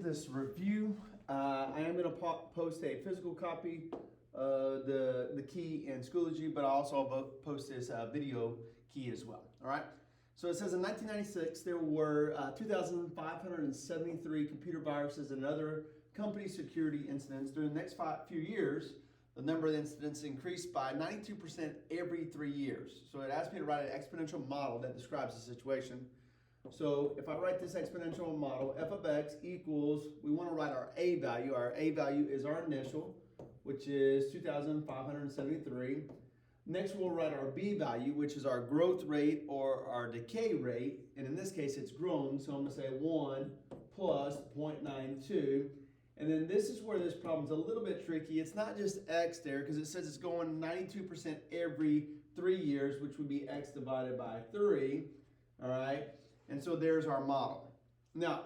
this review. I am going to post a physical copy of the key in Schoology, but I also post this video key as well. All right. So it says in 1996 there were 2,573 computer viruses and other company security incidents. During the next few years, the number of incidents increased by 92% every 3 years. So it asked me to write an exponential model that describes the situation. So if I write this exponential model, f of x equals, we want to write our a value. Our a value is our initial, which is 2,573. Next, we'll write our b value, which is our growth rate or our decay rate. And in this case, it's grown. So I'm going to say 1 plus 0.92. And then this is where this problem's a little bit tricky. It's not just x there, because it says it's going 92% every 3 years, which would be x divided by 3. All right. And so there's our model. Now,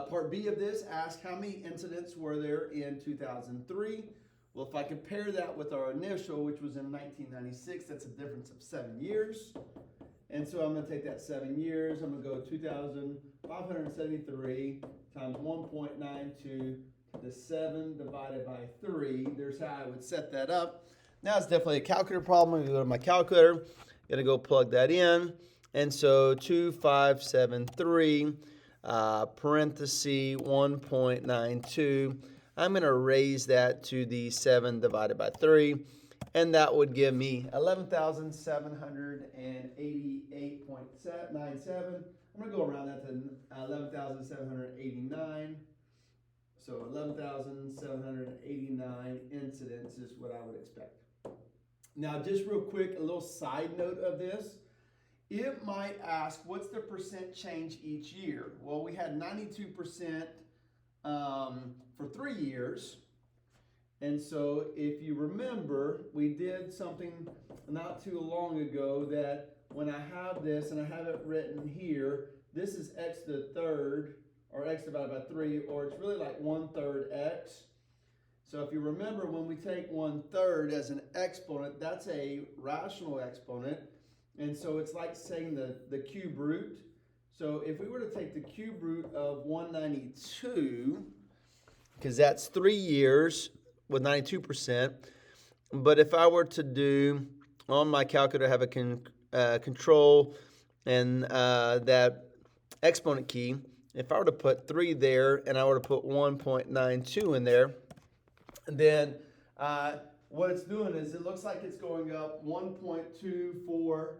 part B of this asks how many incidents were there in 2003? Well, if I compare that with our initial, which was in 1996, that's a difference of 7 years. And so I'm going to take that 7 years. I'm going to go 2,573 times 1.92 to the 7 divided by 3. There's how I would set that up. Now it's definitely a calculator problem. I'm going to go to my calculator. I'm going to go plug that in. And so 2,573 parenthesis 1.92. I'm going to raise that to the 7 divided by 3. And that would give me 11,788.97. I'm going to go around that to 11,789. So 11,789 incidents is what I would expect. Now, just real quick, a little side note of this. It might ask, what's the percent change each year? Well, we had 92% for 3 years. And so if you remember, we did something not too long ago that when I have this, and I have it written here, this is x to the third, or x divided by 3, or it's really like 1/3 x. So if you remember, when we take 1/3 as an exponent, that's a rational exponent. And so it's like saying the cube root. So if we were to take the cube root of 192, because that's 3 years with 92%. But if I were to do, on my calculator, have a control and that exponent key, if I were to put 3 there and I were to put 1.92 in there, then what it's doing is it looks like it's going up 1.24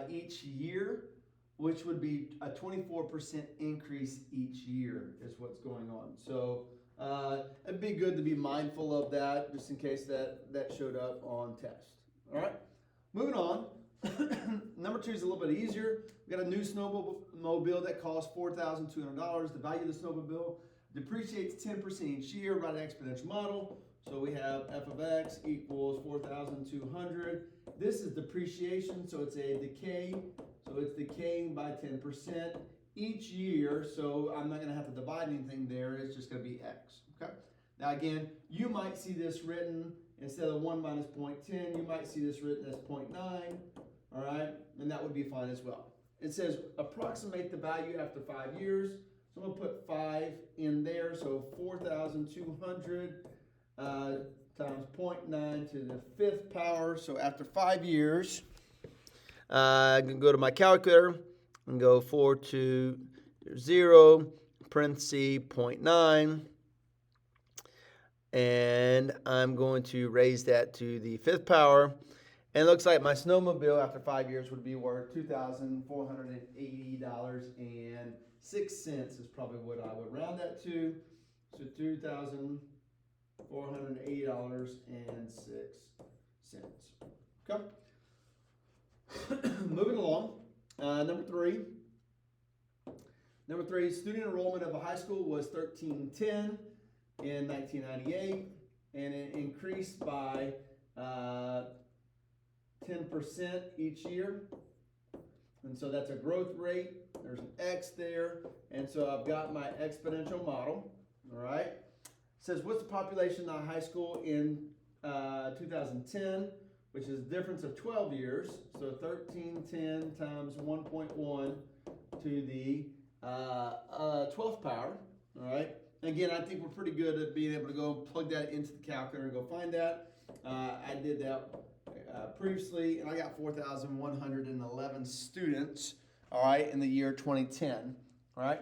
each year, which would be a 24% increase each year is what's going on. So it'd be good to be mindful of that just in case that showed up on test. All right, moving on. Number 2 is a little bit easier. We got a new snowmobile that costs $4,200. The value of the snowmobile depreciates 10% each year. Write an exponential model. So we have f of x equals 4,200. This is depreciation, so it's a decay. So it's decaying by 10% each year. So I'm not going to have to divide anything there. It's just going to be x. Okay. Now again, you might see this written instead of 1 minus 0.10. You might see this written as 0.9. All right, and that would be fine as well. It says approximate the value after 5 years. So I'm going to put 5 in there. So 4,200 times 0.9 to the 5th power. So after 5 years, I can go to my calculator and go 420 parenthesis 0.9. And I'm going to raise that to the 5th power. And it looks like my snowmobile after 5 years would be worth $2,480.06 is probably what I would round that to. So $2,480.06. Okay. Moving along. Number 3. Number 3, student enrollment of a high school was 1,310 in 1998, and it increased by 10% each year. And so that's a growth rate. There's an x there. And so I've got my exponential model. All right. It says, what's the population of high school in 2010, which is a difference of 12 years. So 1310 times 1.1 to the 12th power. All right. Again, I think we're pretty good at being able to go plug that into the calculator and go find that. I did that previously, and I got 4,111 students, all right, in the year 2010, all right.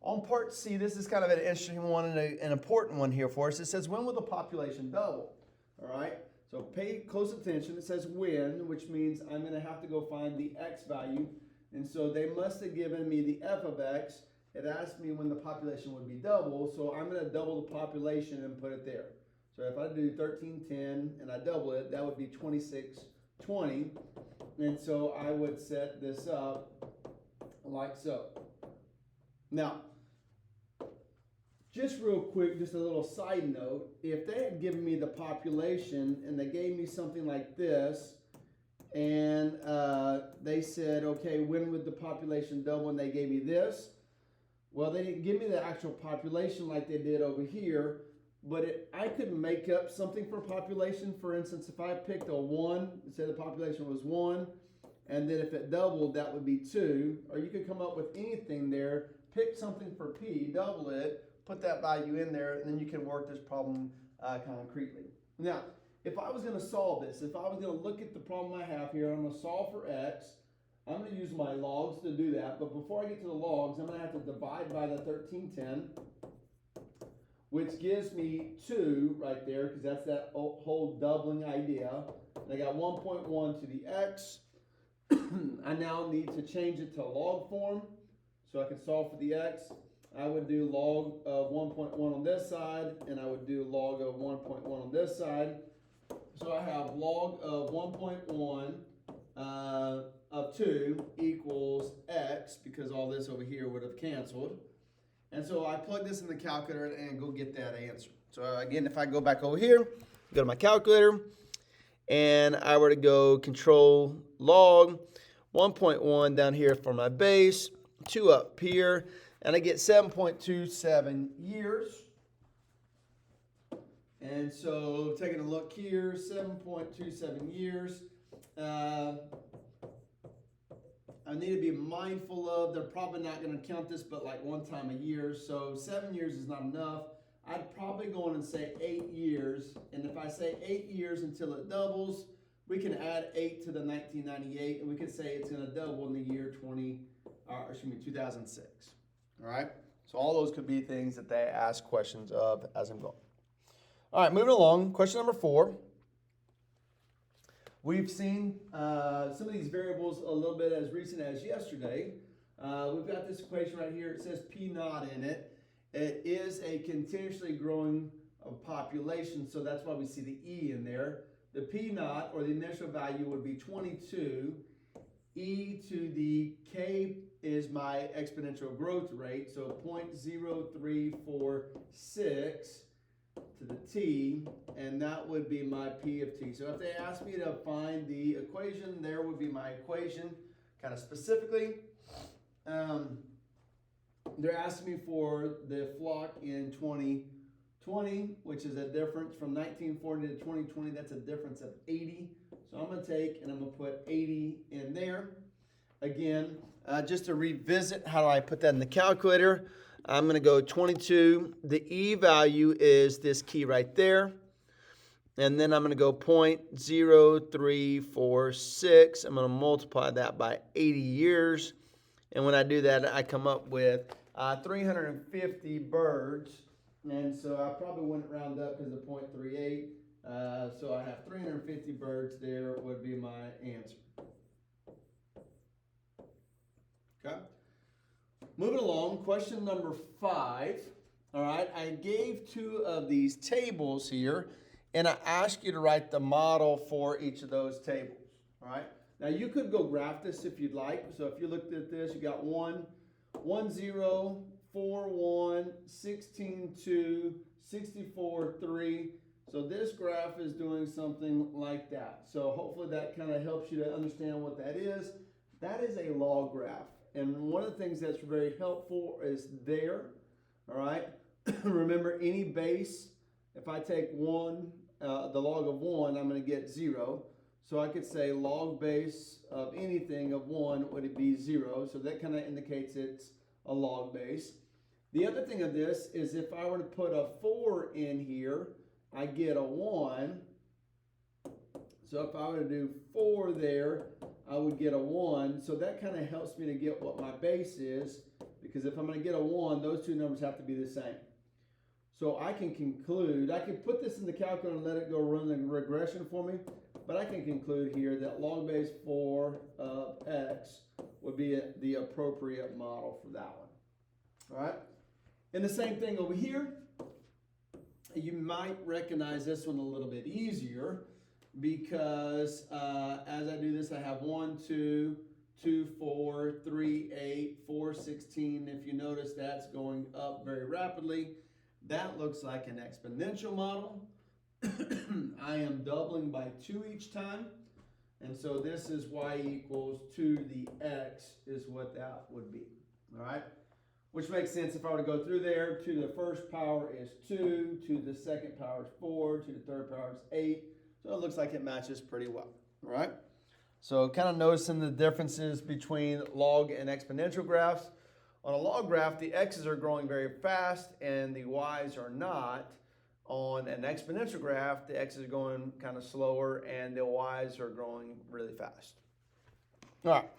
On part C, this is kind of an interesting one and an important one here for us. It says, when will the population double? All right, so pay close attention. It says when, which means I'm going to have to go find the x value. And so they must have given me the f of x. It asked me when the population would be double, so I'm going to double the population and put it there. So if I do 1310 and I double it, that would be 2620. And so I would set this up like so. Now, just real quick, just a little side note, if they had given me the population and they gave me something like this, and they said, okay, when would the population double, and they gave me this, well, they didn't give me the actual population like they did over here, but I could make up something for population. For instance, if I picked a 1, say the population was 1, and then if it doubled, that would be 2, or you could come up with anything there, pick something for P, double it, put that value in there, and then you can work this problem concretely. Now, if I was going to solve this, if I was going to look at the problem I have here, I'm going to solve for x. I'm going to use my logs to do that, but before I get to the logs, I'm going to have to divide by the 1310, which gives me 2 right there, because that's that whole doubling idea. And I got 1.1 to the x. I now need to change it to log form, so I can solve for the x. I would do log of 1.1 on this side, and I would do log of 1.1 on this side. So I have log of 1.1 of 2 equals x, because all this over here would have canceled. And so I plug this in the calculator and go get that answer. So again, if I go back over here, go to my calculator, and I were to go control log 1.1 down here for my base, 2 up here, and I get 7.27 years. And so taking a look here, 7.27 years. I need to be mindful of, they're probably not going to count this but like one time a year, so 7 years is not enough. I'd probably go in and say 8 years, and if I say 8 years until it doubles, we can add 8 to the 1998, and we could say it's going to double in the year 2006. All right, so all those could be things that they ask questions of as I'm going. All right, moving along, question number 4. We've seen some of these variables a little bit as recent as yesterday. We've got this equation right here. It says P naught in it. It is a continuously growing population, so that's why we see the E in there. The P naught, or the initial value, would be 22. E to the K is my exponential growth rate, so 0.0346 to the T, and that would be my P of T. So if they ask me to find the equation, there would be my equation, kind of specifically. They're asking me for the flock in 2020, which is a difference from 1940 to 2020. That's a difference of 80. So I'm going to take and I'm going to put 80 in there. Again, just to revisit, how do I put that in the calculator? I'm going to go 22. The E value is this key right there. And then I'm going to go 0.0346. I'm going to multiply that by 80 years. And when I do that, I come up with 350 birds. And so I probably wouldn't round up because of 0.38. So I have 350 birds there would be my answer. Okay. Moving along, question number 5. All right, I gave 2 of these tables here, and I asked you to write the model for each of those tables. All right. Now you could go graph this if you'd like. So if you looked at this, you got 1, 1, 0, 4, 1, 16, 2, 64, 3. So this graph is doing something like that. So hopefully that kind of helps you to understand what that is. That is a log graph. And one of the things that's very helpful is there, all right? Remember, any base, if I take 1, the log of 1, I'm going to get 0. So I could say log base of anything of 1 would be 0. So that kind of indicates it's a log base. The other thing of this is if I were to put a 4 in here, I get a 1. So if I were to do 4 there, I would get a 1. So that kind of helps me to get what my base is, because if I'm going to get a 1, those two numbers have to be the same. So I can conclude, I could put this in the calculator and let it go run the regression for me, but I can conclude here that log base 4 of x would be the appropriate model for that one. All right. And the same thing over here. You might recognize this one a little bit easier because as I do this, I have 1, 2, 2, 4, 3, 8, 4, 16. If you notice, that's going up very rapidly. That looks like an exponential model. I am doubling by 2 each time. And so this is y equals 2 to the x is what that would be. All right. Which makes sense if I were to go through there. 2 to the first power is 2. 2 to the second power is 4. 2 to the third power is 8. So it looks like it matches pretty well. All right. So kind of noticing the differences between log and exponential graphs. On a log graph, the x's are growing very fast and the y's are not. On an exponential graph, the x's are going kind of slower and the y's are growing really fast. All right,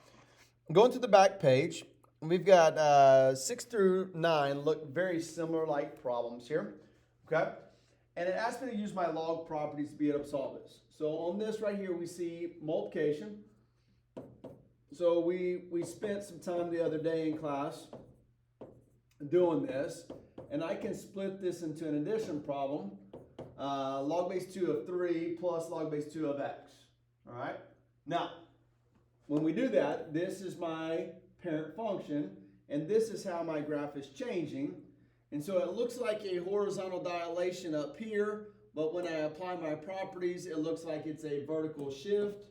going to the back page, we've got 6 through 9 look very similar like problems here, okay? And it asks me to use my log properties to be able to solve this. So on this right here, we see multiplication. So we spent some time the other day in class doing this, and I can split this into an addition problem, log base 2 of 3 plus log base 2 of x, all right? Now, when we do that, this is my parent function, and this is how my graph is changing. And so it looks like a horizontal dilation up here, but when I apply my properties, it looks like it's a vertical shift,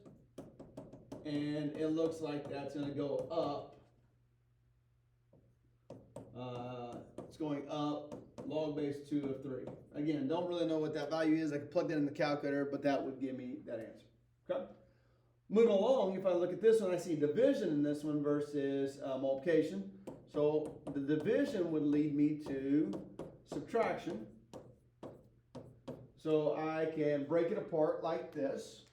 and it looks like that's going to go up. It's going up log base 2 of 3. Again, don't really know what that value is. I could plug that in the calculator, but that would give me that answer. Okay. Moving along, if I look at this one, I see division in this one versus multiplication. So the division would lead me to subtraction. So I can break it apart like this.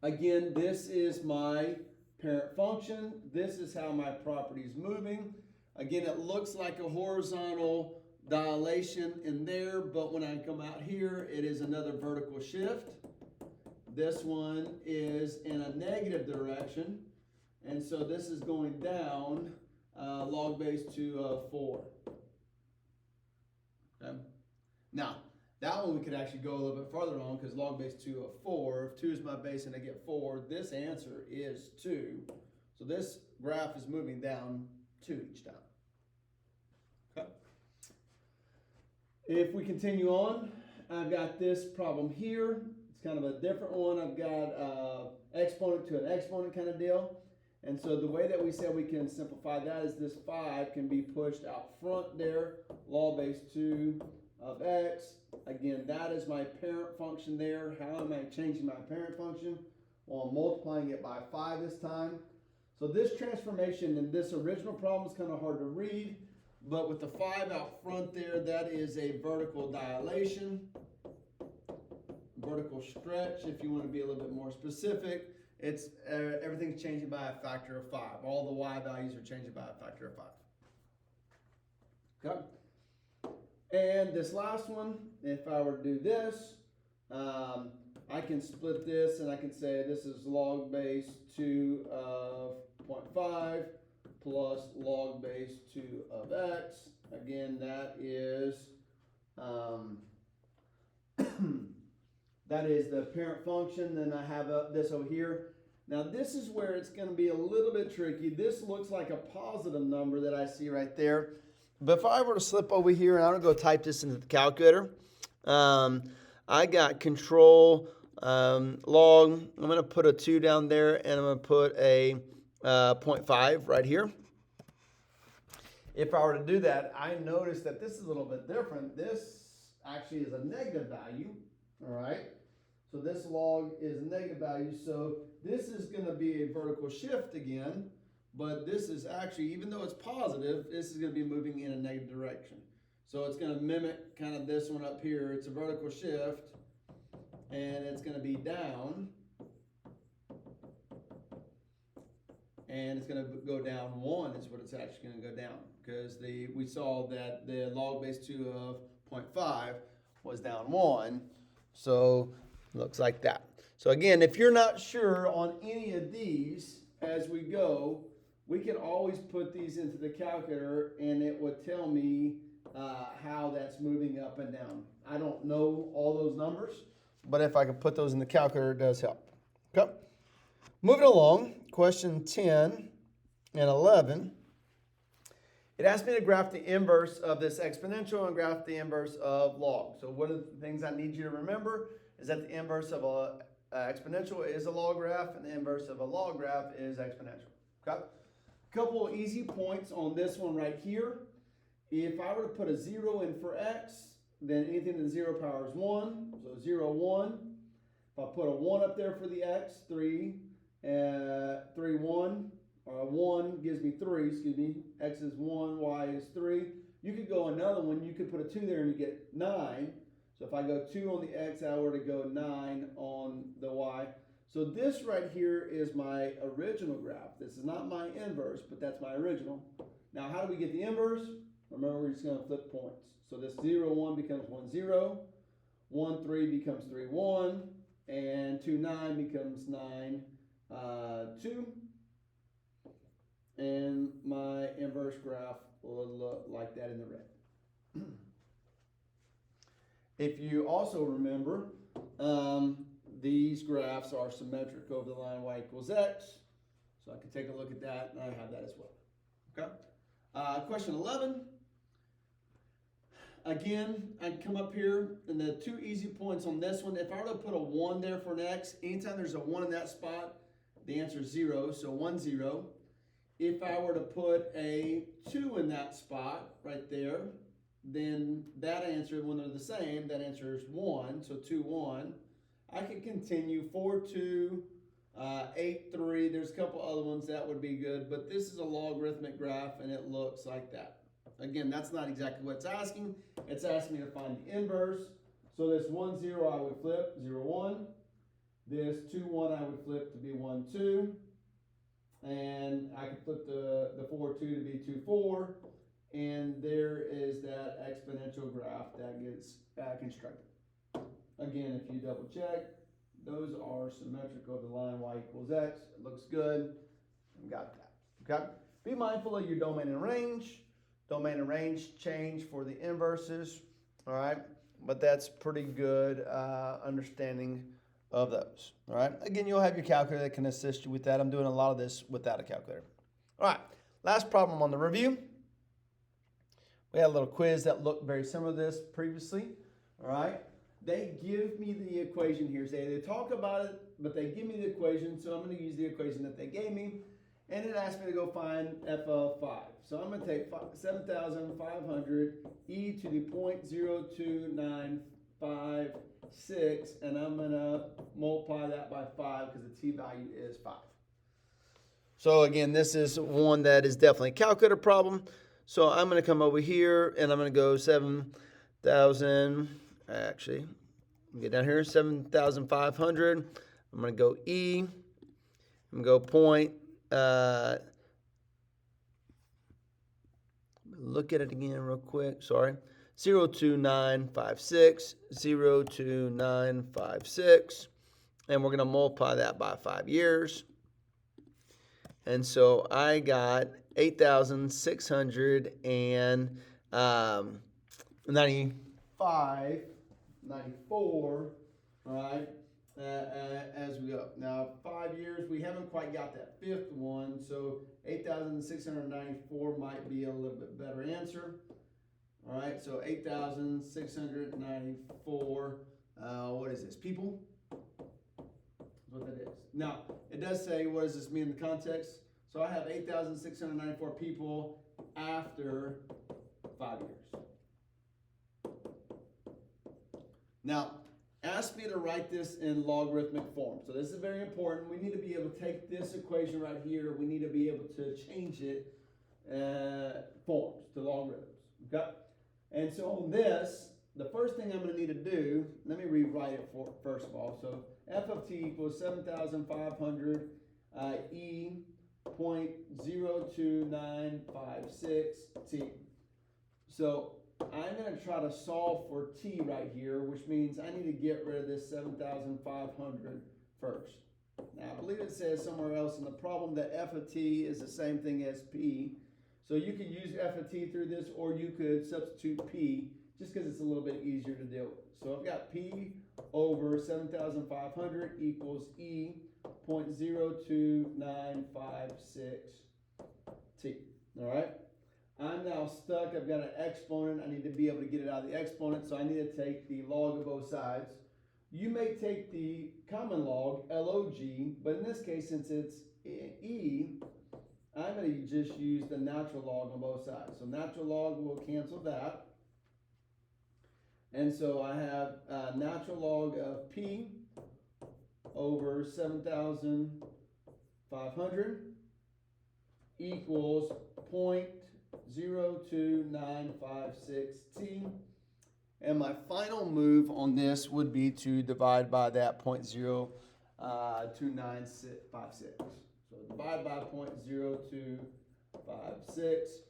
Again, this is my parent function. This is how my property is moving. Again, it looks like a horizontal dilation in there, but when I come out here, it is another vertical shift. This one is in a negative direction, and so this is going down log base 2 of 4. Okay. Now, that one we could actually go a little bit farther on because log base 2 of 4, if 2 is my base and I get 4, this answer is 2. So this graph is moving down 2 each time. Okay. If we continue on, I've got this problem here. It's kind of a different one. I've got exponent to an exponent kind of deal. And so the way that we said we can simplify that is this 5 can be pushed out front there, log base 2 of x. Again, that is my parent function there. How am I changing my parent function? Well, I'm multiplying it by 5 this time. So this transformation in this original problem is kind of hard to read, but with the 5 out front there, that is a vertical dilation, vertical stretch, if you want to be a little bit more specific. It's everything's changing by a factor of 5. All the y values are changing by a factor of 5. Okay. And this last one, if I were to do this, I can split this and I can say this is log base 2 of 0.5 plus log base 2 of x. Again, that is that is the parent function. Then I have this over here. Now this is where it's going to be a little bit tricky. This looks like a positive number that I see right there. But if I were to slip over here and I would go type this into the calculator, I got control log. I'm going to put a 2 down there and I'm going to put a 0.5 right here. If I were to do that, I notice that this is a little bit different. This actually is a negative value, all right? So this log is a negative value. So this is going to be a vertical shift again. but this is actually, even though it's positive, this is going to be moving in a negative direction. So it's going to mimic kind of this one up here. It's a vertical shift, and it's going to be down, and it's going to go down 1 is what it's actually going to go down, because we saw that the log base 2 of 0.5 was down 1, so it looks like that. So again, if you're not sure on any of these as we go, we can always put these into the calculator and it would tell me how that's moving up and down. I don't know all those numbers, but if I could put those in the calculator, it does help. Okay. Moving along, question 10 and 11. It asked me to graph the inverse of this exponential and graph the inverse of log. So one of the things I need you to remember is that the inverse of a exponential is a log graph, and the inverse of a log graph is exponential. Okay? Couple of easy points on this one right here. If I were to put a 0 in for x, then anything to the 0 power is 1. So 0, 1. If I put a 1 up there for the x, 3, 3, 1. 1 gives me 3, excuse me. X is 1, y is 3. You could go another one. You could put a 2 there and you get 9. So if I go 2 on the x, I were to go 9 on the y. So this right here is my original graph. This is not my inverse, but that's my original. Now, how do we get the inverse? Remember, we're just going to flip points. So this 0, 1 becomes 1, 0. 1, 3 becomes 3, 1. And 2, 9 becomes 9, 2. And my inverse graph will look like that in the red. If you also remember, these graphs are symmetric over the line y equals x. So I can take a look at that, and I have that as well. Okay. Question 11. Again, I come up here, and the two easy points on this one. If I were to put a 1 there for an x, anytime there's a 1 in that spot, the answer is 0, so 1, 0. If I were to put a 2 in that spot right there, then that answer, when they're the same, that answer is 1, so 2, 1. I could continue 4, 2, 8, 3. There's a couple other ones that would be good, but this is a logarithmic graph and it looks like that. Again, that's not exactly what it's asking. It's asking me to find the inverse. So this 1, 0 I would flip, 0, 1. This 2, 1 I would flip to be 1, 2. And I could flip the 4, 2 to be 2, 4. And there is that exponential graph that gets constructed. Again, if you double check, those are symmetric over the line y equals x. It looks good. We got that. Okay. Be mindful of your domain and range. Domain and range change for the inverses. All right. But that's pretty good understanding of those. All right. Again, you'll have your calculator that can assist you with that. I'm doing a lot of this without a calculator. All right. Last problem on the review. We had a little quiz that looked very similar to this previously. All right. They give me the equation here. They talk about it, but they give me the equation. So I'm going to use the equation that they gave me. And it asked me to go find f of 5. So I'm going to take 7,500 e to the 0.02956, and I'm going to multiply that by 5 because the t value is 5. So again, this is one that is definitely a calculator problem. So I'm going to come over here, and I'm going to go 7,000, actually, get down here, 7,500. I'm going to go E. I'm going to go point. Look at it again real quick. Sorry. 02956, 02956. And we're going to multiply that by 5 years. And so I got 8,695, 94, all right, as we go. Now, 5 years, we haven't quite got that fifth one, so 8,694 might be a little bit better answer. All right, so 8,694, what is this, people? That's what that is. Now, it does say, what does this mean in the context? So I have 8,694 people after 5 years. Now, asked me to write this in logarithmic form. So this is very important. We need to be able to take this equation right here. We need to be able to change it forms to logarithms. Okay? And so on this, the first thing I'm going to need to do, let me rewrite it first of all. So f of t equals 7,500 e 0.02956 t. So I'm going to try to solve for t right here, which means I need to get rid of this 7,500 first. Now, I believe it says somewhere else in the problem that f of t is the same thing as p. So you could use f of t through this, or you could substitute p, just because it's a little bit easier to deal with. So I've got p over 7,500 equals e 0.02956 t. All right? I'm now stuck. I've got an exponent. I need to be able to get it out of the exponent, so I need to take the log of both sides. You may take the common log, log, but in this case, since it's e, I'm going to just use the natural log on both sides. So natural log will cancel that. And so I have natural log of p over 7,500 equals 0.02956 t. And my final move on this would be to divide by that 0.02956. So divide by 0.0256.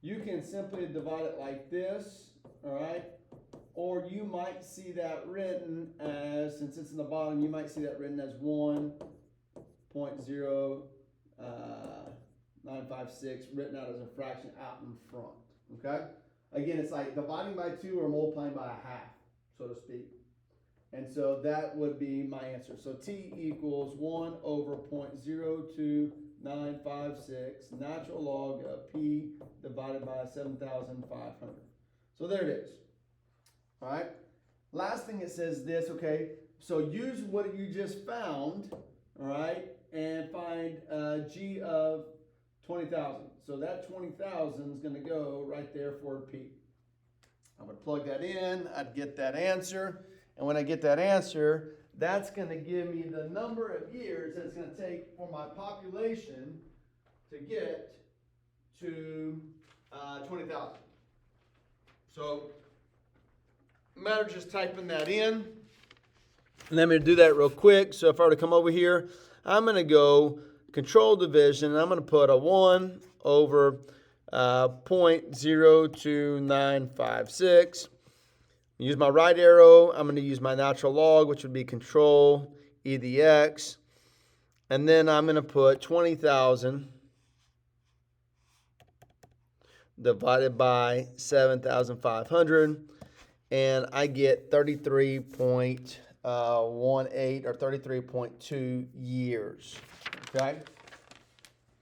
You can simply divide it like this, all right? Or you might see that written as, since it's in the bottom, you might see that written as 1.0956 written out as a fraction out in front, okay? Again, it's like dividing by 2 or multiplying by a half, so to speak. And so that would be my answer. So t equals 1 over 0.02956 natural log of p divided by 7,500. So there it is. All right. Last thing it says this, okay, so use what you just found, all right, and find g of 20,000. So that 20,000 is going to go right there for p. I would plug that in, I'd get that answer, and when I get that answer, that's going to give me the number of years that it's going to take for my population to get to 20,000. So matter of just typing that in. Let me do that real quick. So if I were to come over here, I'm going to go control division, and I'm going to put a 1 over 0.02956. Use my right arrow. I'm going to use my natural log, which would be control e to the x. And then I'm going to put 20,000 divided by 7,500. And I get 33.18 or 33.2 years, okay?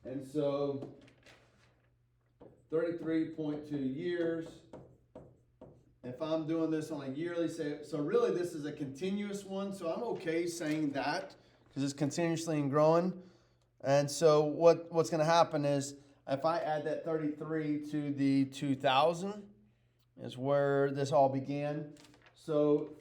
And so 33.2 years, if I'm doing this on a yearly, so really this is a continuous one, so I'm okay saying that because it's continuously growing. And so what's going to happen is if I add that 33 to the 2000, is where this all began. So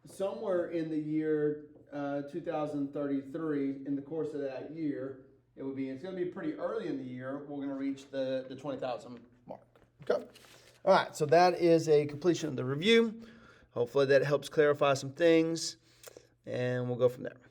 somewhere in the year 2033, in the course of that year, it's going to be pretty early in the year, we're going to reach the 20,000 mark. Okay. All right, so that is a completion of the review. Hopefully that helps clarify some things, and we'll go from there.